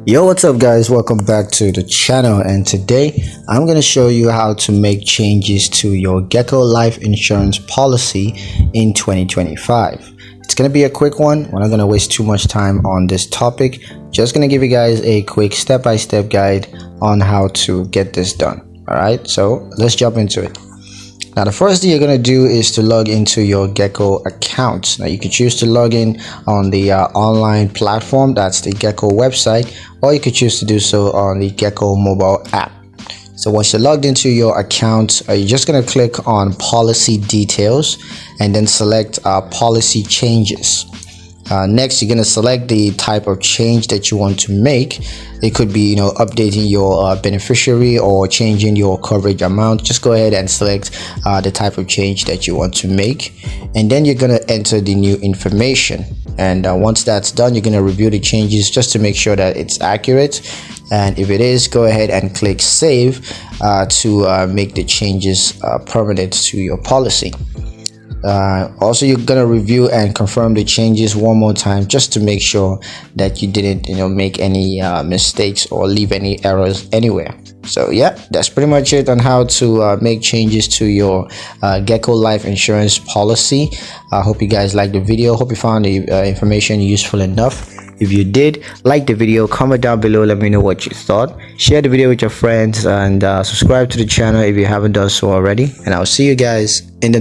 Yo, what's up guys, welcome back to the channel, and today I'm going to show you how to make changes to your Geico life insurance policy in 2025. It's going to be a quick one. We're not going to waste too much time on this topic. Just going to give you guys a quick step-by-step guide on how to get this done. Alright, so let's jump into it. Now, the first thing you're going to do is to log into your Geico account. Now, you can choose to log in on the online platform, that's the Geico website, or you could choose to do so on the Geico mobile app. So once you're logged into your account, you're just going to click on policy details and then select policy changes. Next, you're going to select the type of change that you want to make. It could be, updating your beneficiary or changing your coverage amount. Just go ahead and select the type of change that you want to make, and then you're going to enter the new information. And once that's done, you're going to review the changes just to make sure that it's accurate. And if it is, go ahead and click save to make the changes permanent to your policy. Also, you're gonna review and confirm the changes one more time just to make sure that you didn't make any mistakes or leave any errors anywhere. So yeah, that's pretty much it on how to make changes to your Geico life insurance policy. I hope you guys liked the video. Hope you found the information useful enough. If you did, like the video, comment down below, let me know what you thought. Share the video with your friends, and subscribe to the channel if you haven't done so already. And I'll see you guys in the next